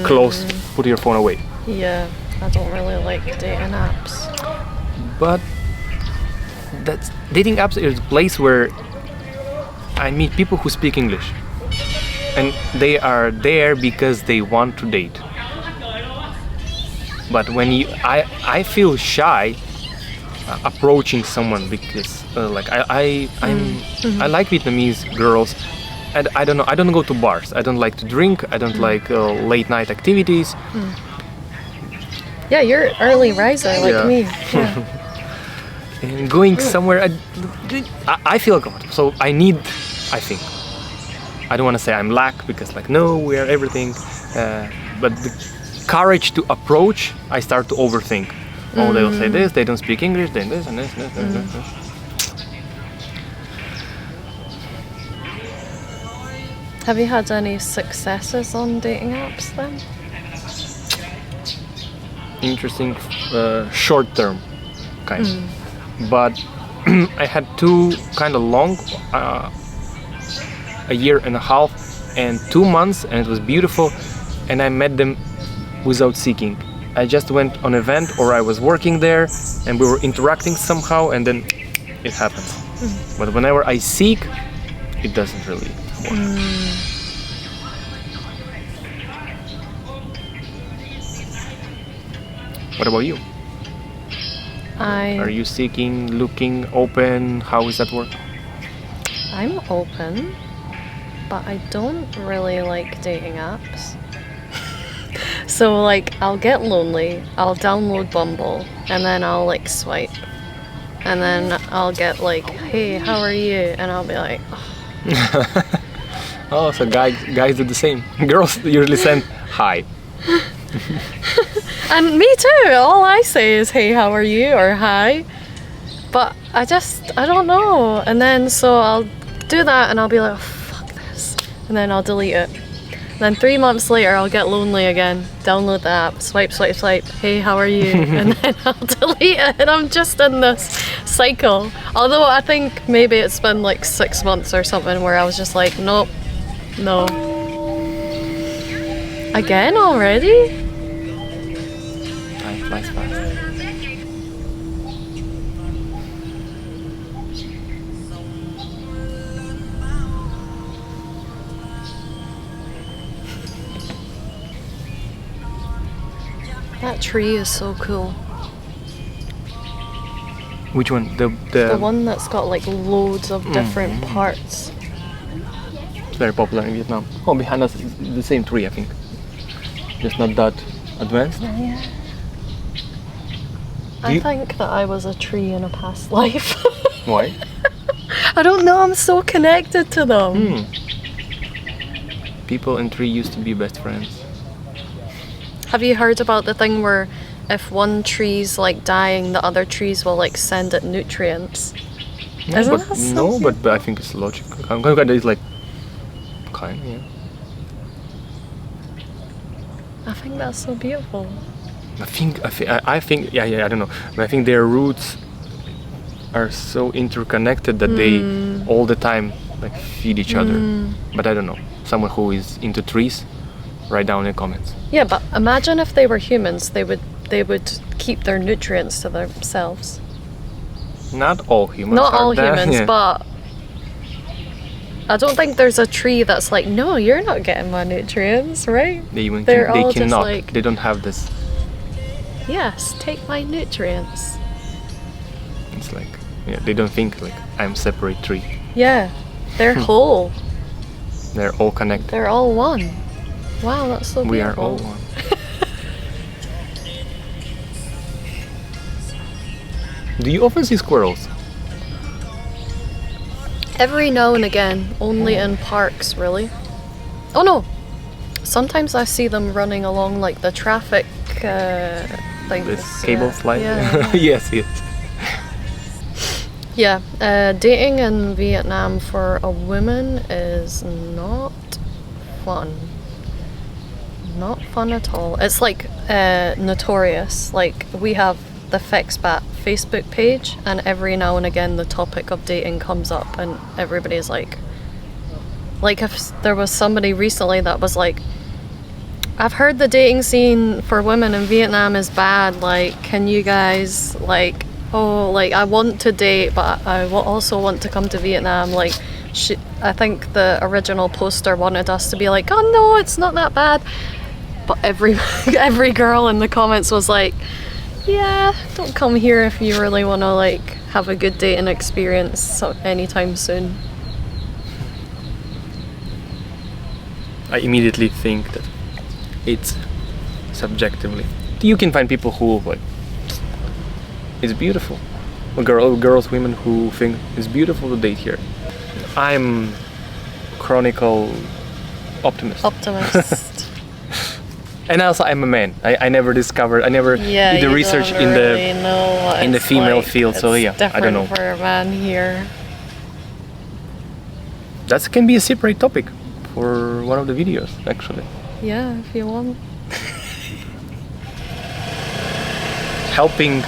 close, put your phone away. Yeah, I don't really like dating apps. But that's, dating apps is a place where I meet people who speak English. And they are there because they want to date. But when I feel shy approaching someone because like I like Vietnamese girls, and I don't know, I don't go to bars, I don't like to drink, I don't like late night activities. Yeah, you're early riser like me. Yeah. And going somewhere, I feel comfortable. So I think, I don't want to say I'm lack, because like, no, we are everything, but the courage to approach, I start to overthink. Oh, they will say this, they don't speak English, then this and this. Have you had any successes on dating apps then? Interesting, short term kind. But I had two kind of long, a year and a half and 2 months, and it was beautiful, and I met them without seeking. I just went on an event, or I was working there and we were interacting somehow, and then it happens. But whenever I seek, it doesn't really work. What about you? Are you seeking, looking, open? How is that work? I'm open, but I don't really like dating apps. So like, I'll get lonely, I'll download Bumble, and then I'll like swipe, and then I'll get like, hey, how are you? And I'll be like, oh. Oh, so guys do the same. Girls usually send hi. And me too, all I say is, hey, how are you? Or hi. But I don't know. And then so I'll do that and I'll be like, oh, fuck this. And then I'll delete it. Then 3 months later, I'll get lonely again, download the app, swipe, hey, how are you? And then I'll delete it, and I'm just in this cycle. Although I think maybe it's been like 6 months or something where I was just like, nope, no. Again already? Time flies fast. That tree is so cool. Which one? The one that's got like loads of different parts. It's very popular in Vietnam. Oh, behind us is the same tree, I think. Just not that advanced. Yeah. I think that I was a tree in a past life. Why? I don't know, I'm so connected to them. People and tree used to be best friends. Have you heard about the thing where if one tree's like dying, the other trees will like send it nutrients? But I think it's logical. It's like kind, yeah. I think that's so beautiful. I think, yeah, I don't know. But I think their roots are so interconnected that they all the time like feed each other. But I don't know. Someone who is into trees, write down in the comments. Yeah, but imagine if they were humans, they would keep their nutrients to themselves. Not all humans. Not all that. humans, Yeah. but I don't think there's a tree that's like, no, you're not getting my nutrients, right? They all cannot. just like, they don't have this. yes, take my nutrients. It's like, yeah, they don't think like I'm separate tree. Yeah, they're whole. They're all connected. They're all one. Wow, that's so beautiful. We are all one. Do you often see squirrels? Every now and again, only in parks, really. Oh no! Sometimes I see them running along like the traffic things. This cable slide? Yeah. Yes. Yeah, dating in Vietnam for a woman is not fun. Not fun at all. It's like notorious. Like we have the FixBat Facebook page, and every now and again the topic of dating comes up, and everybody's like if there was somebody recently that was like, I've heard the dating scene for women in Vietnam is bad. Like, can you guys like, oh, like I want to date, but I also want to come to Vietnam. Like, I think the original poster wanted us to be like, oh no, it's not that bad. But every girl in the comments was like, yeah, don't come here if you really want to like have a good dating experience anytime soon. I immediately think that it's subjectively. You can find people who like it's beautiful. Girls, women who think it's beautiful to date here. I'm chronicle optimist. Optimist. And also I'm a man. I never did the research don't in really know what the it's female like. field, so It's yeah, I don't know. different for a man here. That can be a separate topic for one of the videos, actually. Yeah, if you want. Helping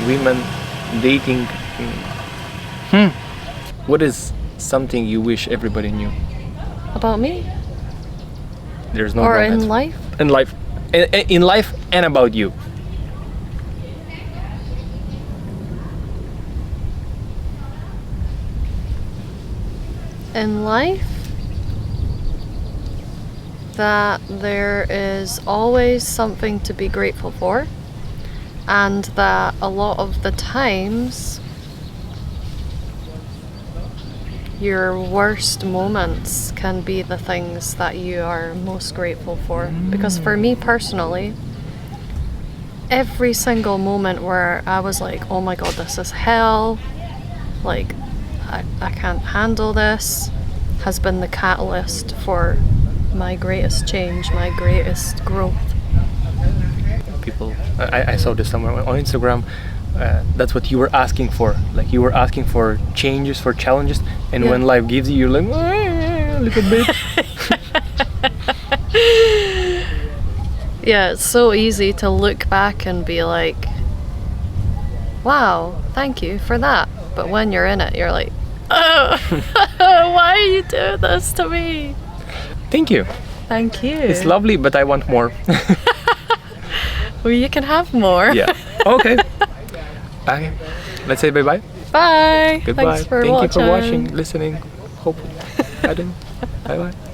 women dating. What is something you wish everybody knew? About me? There's no Or wrong in answer. life? In life and about you. In life, that there is always something to be grateful for, and that a lot of the times your worst moments can be the things that you are most grateful for. Because for me personally, every single moment where I was like, oh my god, this is hell, like I can't handle this, has been the catalyst for my greatest change, my greatest growth. People, I saw this somewhere on Instagram. That's what you were asking for. Like you were asking for changes, for challenges, and Yeah. when life gives you, you're like a little bit. Yeah, it's so easy to look back and be like, wow, thank you for that. But when you're in it, you're like, oh, why are you doing this to me? Thank you. Thank you. It's lovely, but I want more. Well, you can have more. Yeah. Okay. Okay. Let's say bye-bye. Bye. Goodbye. Thanks for Thank watching. you for watching, listening. Hope. I don't know. Bye-bye.